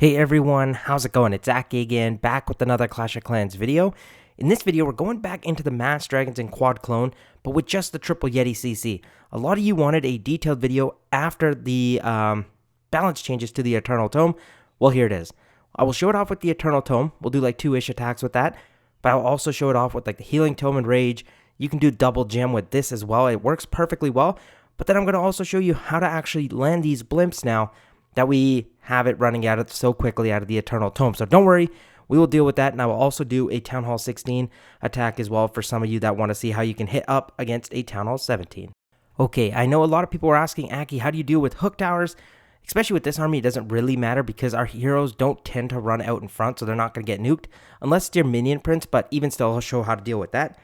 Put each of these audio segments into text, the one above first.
Hey everyone, how's it going? It's Zach again, back with another Clash of Clans video. In this video, we're going back into the Mass Dragons and Quad Clone, but with just the Triple Yeti CC. A lot of you wanted a detailed video after the balance changes to the Eternal Tome. Well, here it is. I will show it off with the Eternal Tome. We'll do like 2-ish attacks with that, but I'll also show it off with like the Healing Tome and Rage. You can do double gem with this as well. It works perfectly well, but then I'm going to also show you how to actually land these blimps now that we have it running out of so quickly out of the Eternal Tome. So don't worry, we will deal with that, and I will also do a Town Hall 16 attack as well for some of you that want to see how you can hit up against a Town Hall 17. Okay, I know a lot of people are asking, Aki, how do you deal with hook towers? Especially with this army, it doesn't really matter because our heroes don't tend to run out in front, so they're not going to get nuked, unless it's your minion prince, but even still, I'll show how to deal with that.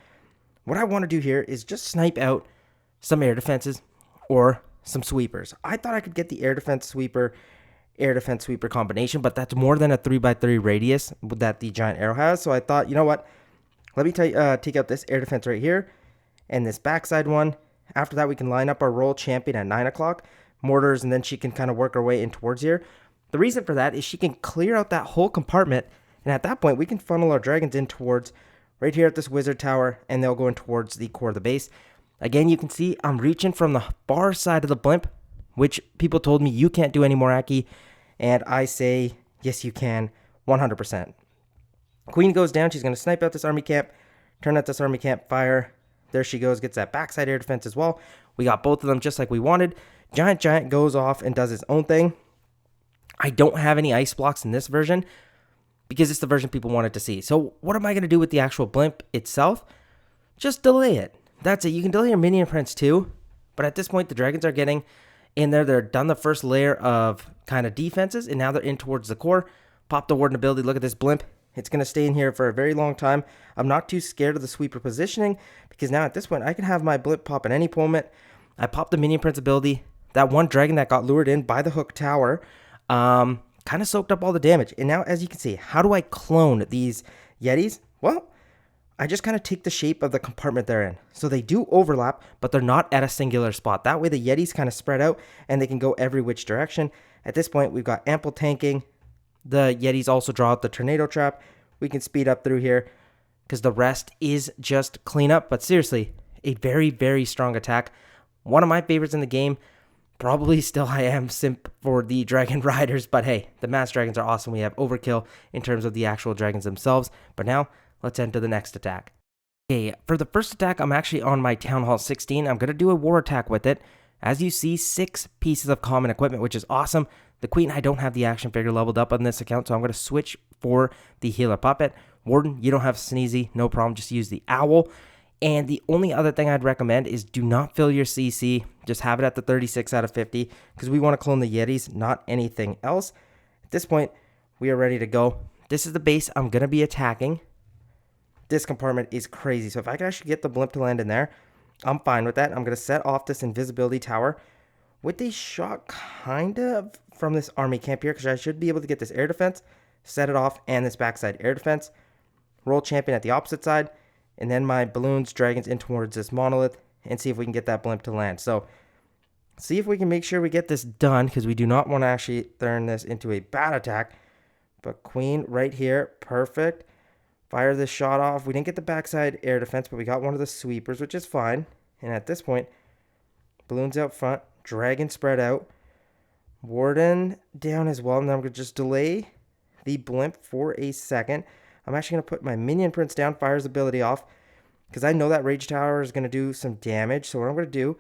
What I want to do here is just snipe out some air defenses or some sweepers. I thought I could get the air defense sweeper combination, but that's more than a 3x3 radius that the giant arrow has. So I thought, you know what? Let me take out this air defense right here and this backside one. After that, we can line up our roll champion at 9 o'clock, mortars, and then she can kind of work her way in towards here. The reason for that is she can clear out that whole compartment, and at that point, we can funnel our dragons in towards right here at this wizard tower, and they'll go in towards the core of the base. Again, you can see I'm reaching from the far side of the blimp, which people told me you can't do anymore, Aki. And I say, yes, you can, 100%. Queen goes down. She's going to snipe out this army camp, turn out this army camp, fire. There she goes, gets that backside air defense as well. We got both of them just like we wanted. Giant goes off and does his own thing. I don't have any ice blocks in this version because it's the version people wanted to see. So what am I going to do with the actual blimp itself? Just delay it. That's it. You can delay your minion prince too, but at this point, the dragons are getting in there. They're done the first layer of kind of defenses, and now they're in towards the core. Pop the warden ability. Look at this blimp. It's going to stay in here for a very long time. I'm not too scared of the sweeper positioning because now at this point, I can have my blimp pop at any moment. I popped the minion prince ability. That one dragon that got lured in by the hook tower kind of soaked up all the damage. And now, as you can see, how do I clone these yetis? Well, I just kind of take the shape of the compartment they're in. So they do overlap, but they're not at a singular spot. That way the yetis kind of spread out and they can go every which direction. At this point, we've got ample tanking. The yetis also draw out the tornado trap. We can speed up through here because the rest is just cleanup. But seriously, a very, very strong attack. One of my favorites in the game. Probably still I am simp for the dragon riders, but hey, the mass dragons are awesome. We have overkill in terms of the actual dragons themselves. But now, let's enter the next attack. Okay, for the first attack, I'm actually on my Town Hall 16. I'm going to do a war attack with it. As you see, 6 pieces of common equipment, which is awesome. The Queen, I don't have the action figure leveled up on this account, so I'm going to switch for the healer puppet. Warden, you don't have Sneezy, no problem, just use the owl. And the only other thing I'd recommend is do not fill your CC. Just have it at the 36 out of 50 because we want to clone the Yetis, not anything else. At this point, we are ready to go. This is the base I'm going to be attacking. This compartment is crazy. So if I can actually get the blimp to land in there, I'm fine with that. I'm going to set off this invisibility tower with a shot kind of from this army camp here because I should be able to get this air defense, set it off, and this backside air defense. Roll champion at the opposite side, and then my balloons, dragons in towards this monolith and see if we can get that blimp to land. So see if we can make sure we get this done because we do not want to actually turn this into a bad attack. But Queen right here, perfect. Fire this shot off. We didn't get the backside air defense, but we got one of the sweepers, which is fine. And at this point, balloons out front, dragon spread out, warden down as well. Now I'm going to just delay the blimp for a second. I'm actually going to put my minion prince down, fire his ability off, because I know that rage tower is going to do some damage. So what I'm going to do,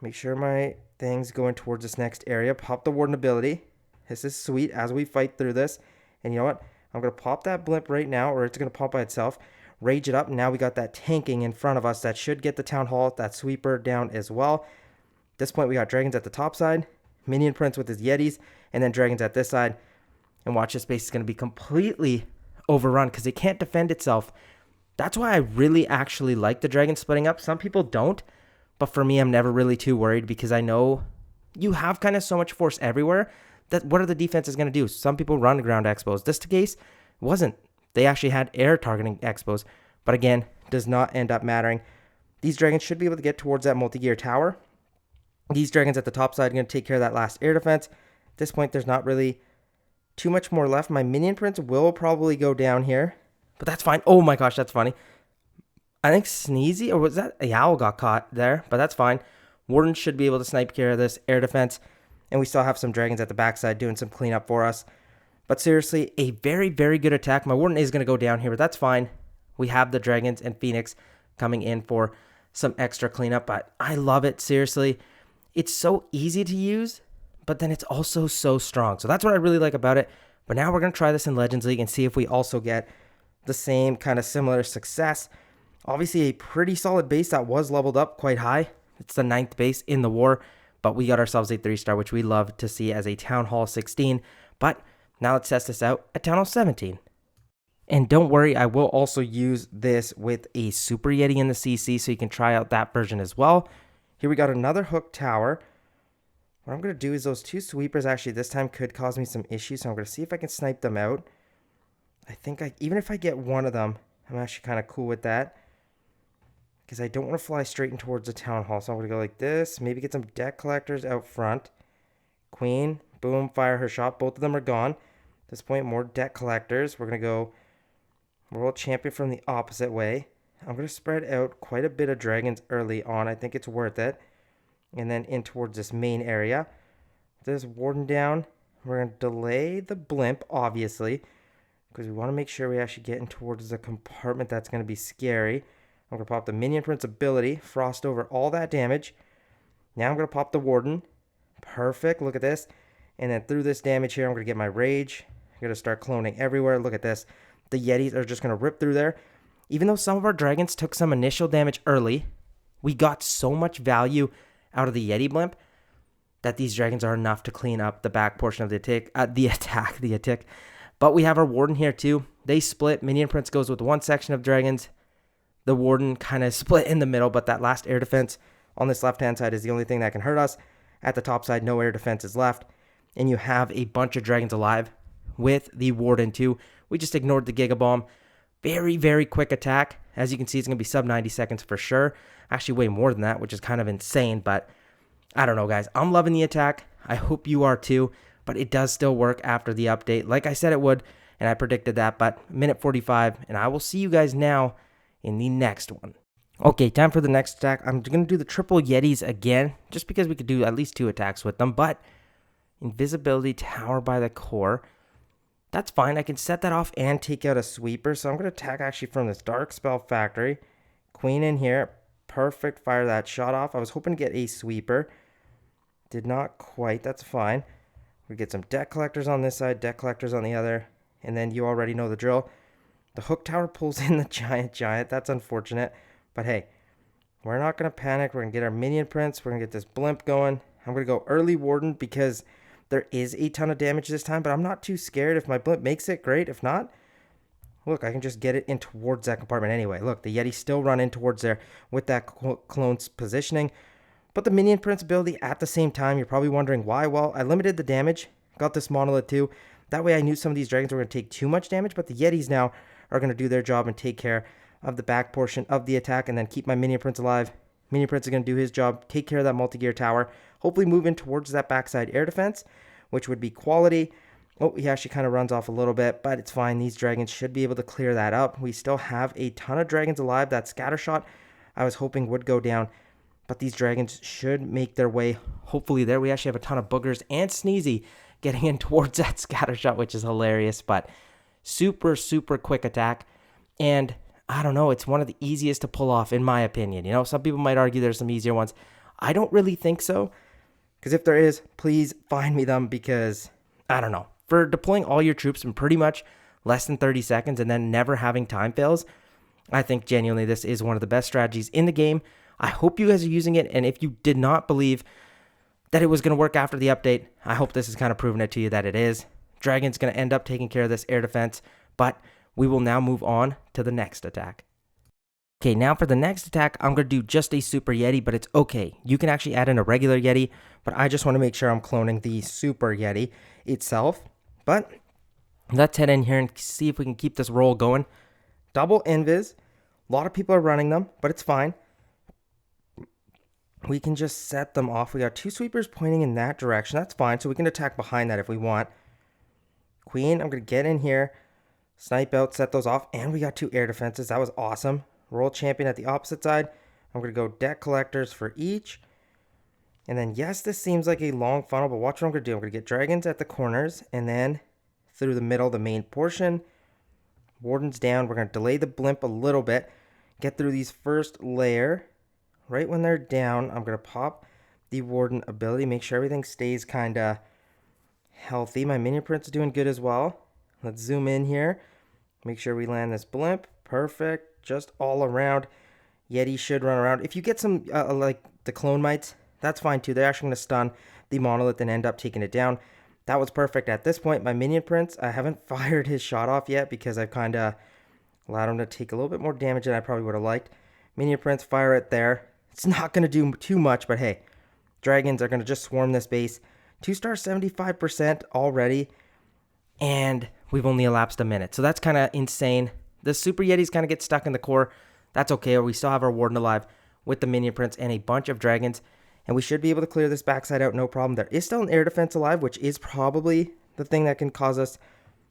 make sure my thing's going towards this next area, pop the warden ability. This is sweet as we fight through this. And you know what? I'm going to pop that blimp right now, or it's going to pop by itself. Rage it up. Now we got that tanking in front of us. That should get the town hall, that sweeper down as well. At this point, we got dragons at the top side, minion prince with his yetis, and then dragons at this side. And watch, this base is going to be completely overrun because it can't defend itself. That's why I really actually like the dragon splitting up. Some people don't, but for me, I'm never really too worried because I know you have kind of so much force everywhere. That what are the defenses going to do? Some people run ground expos. This case wasn't. They actually had air targeting expos, but again, does not end up mattering. These dragons should be able to get towards that multi-gear tower. These dragons at the top side are going to take care of that last air defense. At this point, there's not really too much more left. My minion prince will probably go down here, but that's fine. Oh my gosh, that's funny. I think Sneezy, or was that a owl got caught there, but that's fine. Warden should be able to snipe care of this air defense, and we still have some dragons at the backside doing some cleanup for us. But seriously, a very, very good attack. My Warden is going to go down here, but that's fine. We have the dragons and Phoenix coming in for some extra cleanup, but I love it, seriously. It's so easy to use, but then it's also so strong. So that's what I really like about it. But now we're going to try this in Legends League and see if we also get the same kind of similar success. Obviously, a pretty solid base that was leveled up quite high. It's the 9th base in the war, but we got ourselves a 3-star, which we love to see as a Town Hall 16. But now let's test this out at Town Hall 17. And don't worry, I will also use this with a Super Yeti in the CC, so you can try out that version as well. Here we got another hook tower. What I'm going to do is those 2 sweepers actually this time could cause me some issues, so I'm going to see if I can snipe them out. I think even if I get one of them, I'm actually kind of cool with that, because I don't want to fly straight in towards the town hall. So I'm going to go like this, maybe get some deck collectors out front. Queen, boom, fire her shot. Both of them are gone. At this point, more deck collectors. We're going to go World Champion from the opposite way. I'm going to spread out quite a bit of dragons early on. I think it's worth it. And then in towards this main area. This Warden down. We're going to delay the blimp, obviously, because we want to make sure we actually get in towards the compartment that's going to be scary. I'm going to pop the Minion Prince ability, frost over all that damage. Now I'm going to pop the Warden. Perfect, look at this. And then through this damage here, I'm going to get my Rage. I'm going to start cloning everywhere. Look at this. The Yetis are just going to rip through there. Even though some of our dragons took some initial damage early, we got so much value out of the Yeti blimp that these dragons are enough to clean up the back portion of the attack. But we have our Warden here too. They split. Minion Prince goes with one section of dragons. The Warden kind of split in the middle, but that last air defense on this left-hand side is the only thing that can hurt us. At the top side, no air defense is left. And you have a bunch of dragons alive with the Warden too. We just ignored the Giga Bomb. Very, very quick attack. As you can see, it's going to be sub 90 seconds for sure. Actually, way more than that, which is kind of insane. But I don't know, guys. I'm loving the attack. I hope you are too. But it does still work after the update, like I said it would. And I predicted that. But minute 45. And I will see you guys now in the next one. Okay, time for the next attack. I'm going to do the triple Yetis again, just because we could do at least 2 attacks with them. But invisibility tower by the core. That's fine. I can set that off and take out a sweeper. So I'm going to attack actually from this Dark Spell Factory. Queen in here. Perfect. Fire that shot off. I was hoping to get a sweeper. Did not quite. That's fine. We get some deck collectors on this side, deck collectors on the other. And then you already know the drill. The hook tower pulls in the giant. That's unfortunate. But hey, we're not going to panic. We're going to get our Minion Prince. We're going to get this blimp going. I'm going to go early Warden because there is a ton of damage this time. But I'm not too scared. If my blimp makes it, great. If not, look, I can just get it in towards that compartment anyway. Look, the Yeti still run in towards there with that clone's positioning. But the Minion Prince ability at the same time, you're probably wondering why. Well, I limited the damage. Got this monolith too. That way I knew some of these dragons were going to take too much damage. But the Yetis now are going to do their job and take care of the back portion of the attack and then keep my Minion Prince alive. Minion Prince is going to do his job, take care of that multi-gear tower, hopefully move in towards that backside air defense, which would be quality. Oh, he actually kind of runs off a little bit, but it's fine. These dragons should be able to clear that up. We still have a ton of dragons alive. That scatter shot I was hoping would go down, but these dragons should make their way hopefully there. We actually have a ton of boogers and Sneezy getting in towards that scatter shot, which is hilarious, but super, super quick attack. And I don't know, it's one of the easiest to pull off in my opinion. You know, some people might argue there's some easier ones. I don't really think so, because if there is, please find me them, because I don't know. For deploying all your troops in pretty much less than 30 seconds and then never having time fails, I think genuinely this is one of the best strategies in the game. I hope you guys are using it, and if you did not believe that it was going to work after the update, I hope this has kind of proven it to you that it is. Dragon's going to end up taking care of this air defense, but we will now move on to the next attack. Okay, now for the next attack, I'm going to do just a Super Yeti, but it's okay. You can actually add in a regular Yeti, but I just want to make sure I'm cloning the Super Yeti itself. But let's head in here and see if we can keep this roll going. Double invis. A lot of people are running them, but it's fine. We can just set them off. We got 2 sweepers pointing in that direction. That's fine, so we can attack behind that if we want. Queen, I'm going to get in here, snipe out, set those off, and we got 2 air defenses. That was awesome. Royal Champion at the opposite side. I'm going to go deck collectors for each. And then, yes, this seems like a long funnel, but watch what I'm going to do. I'm going to get dragons at the corners, and then through the middle, the main portion. Wardens down. We're going to delay the blimp a little bit. Get through these first layer. Right when they're down, I'm going to pop the Warden ability. Make sure everything stays kind of healthy. My minion print's doing good as well. Let's zoom in here. Make sure we land this blimp. Perfect. Just all around. Yeti should run around. If you get some, like the clone mites, that's fine too. They're actually going to stun the monolith and end up taking it down. That was perfect. At this point, my minion prince, I haven't fired his shot off yet because I've kind of allowed him to take a little bit more damage than I probably would have liked. Minion prince, fire it there. It's not going to do too much, but hey, dragons are going to just swarm this base. 2-star 75% already, and we've only elapsed a minute. So that's kind of insane. The Super Yetis kind of get stuck in the core. That's okay, or we still have our Warden alive with the minion prince and a bunch of dragons. And we should be able to clear this backside out, no problem. There is still an air defense alive, which is probably the thing that can cause us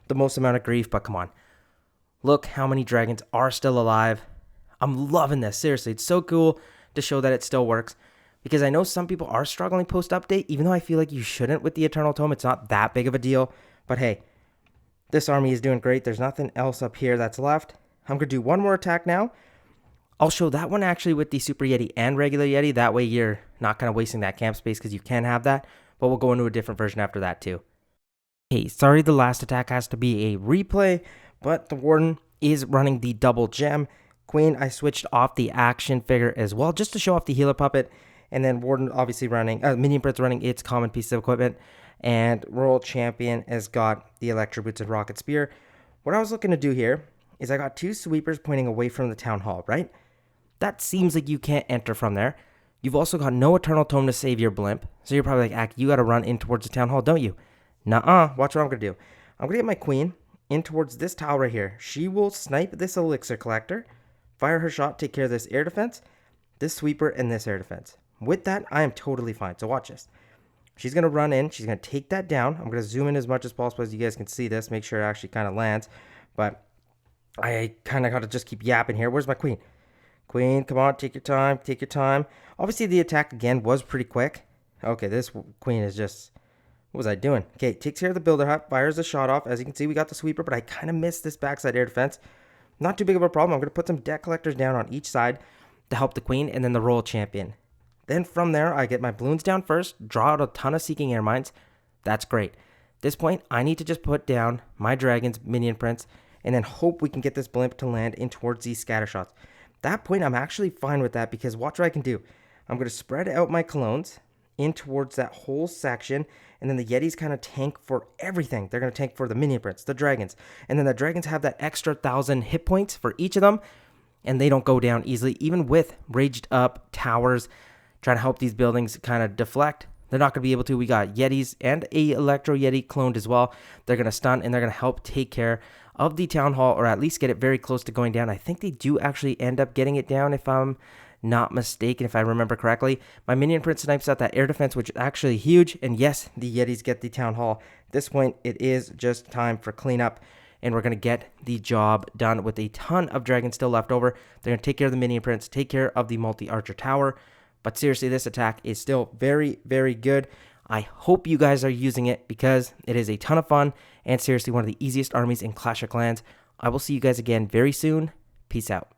the most amount of grief. But come on. Look how many dragons are still alive. I'm loving this. Seriously, it's so cool to show that it still works. Because I know some people are struggling post-update, even though I feel like you shouldn't with the Eternal Tome. It's not that big of a deal. But hey, this army is doing great. There's nothing else up here that's left. I'm going to do one more attack now. I'll show that one actually with the Super Yeti and regular Yeti. That way you're not kind of wasting that camp space because you can have that. But we'll go into a different version after that too. Hey, sorry the last attack has to be a replay, but the Warden is running the double gem. Queen, I switched off the action figure as well just to show off the healer puppet. And then Warden obviously running, Minion Prince running its common piece of equipment. And Royal Champion has got the Electro Boots and Rocket Spear. What I was looking to do here is I got 2 sweepers pointing away from the Town Hall, right? That seems like you can't enter from there. You've also got no Eternal Tome to save your blimp. So you're probably like, you got to run in towards the Town Hall, don't you? Nuh-uh. Watch what I'm going to do. I'm going to get my Queen in towards this tile right here. She will snipe this Elixir Collector, fire her shot, take care of this air defense, this sweeper, and this air defense. With that, I am totally fine. So watch this. She's going to run in. She's going to take that down. I'm going to zoom in as much as possible as you guys can see this. Make sure it actually kind of lands. But I kind of got to just keep yapping here. Where's my Queen? Queen, come on, take your time, take your time. Obviously, the attack, again, was pretty quick. Okay, this Queen is just... What was I doing? Okay, takes care of the builder hut, fires the shot off. As you can see, we got the sweeper, but I kind of missed this backside air defense. Not too big of a problem. I'm going to put some deck collectors down on each side to help the Queen, and then the Royal Champion. Then from there, I get my balloons down first, draw out a ton of Seeking Air Mines. That's great. At this point, I need to just put down my dragons, minion prince, and then hope we can get this blimp to land in towards these scatter shots. That point, I'm actually fine with that because watch what I can do. I'm going to spread out my clones in towards that whole section, and then the Yetis kind of tank for everything. They're going to tank for the minion prince, the dragons, and then the dragons have that extra 1,000 hit points for each of them, and they don't go down easily, even with raged up towers trying to help these buildings kind of deflect. They're not going to be able to. We got Yetis and a Electro Yeti cloned as well. They're going to stun, and they're going to help take care of the Town Hall, or at least get it very close to going down. I think they do actually end up getting it down if I'm not mistaken, if I remember correctly. My minion prince snipes out that air defense, which is actually huge. And yes, the Yetis get the Town Hall. At this point, it is just time for cleanup, and we're going to get the job done with a ton of dragons still left over. They're going to take care of the minion prince, take care of the multi-archer tower. But seriously, this attack is still very, very good. I hope you guys are using it because it is a ton of fun and seriously one of the easiest armies in Clash of Clans. I will see you guys again very soon. Peace out.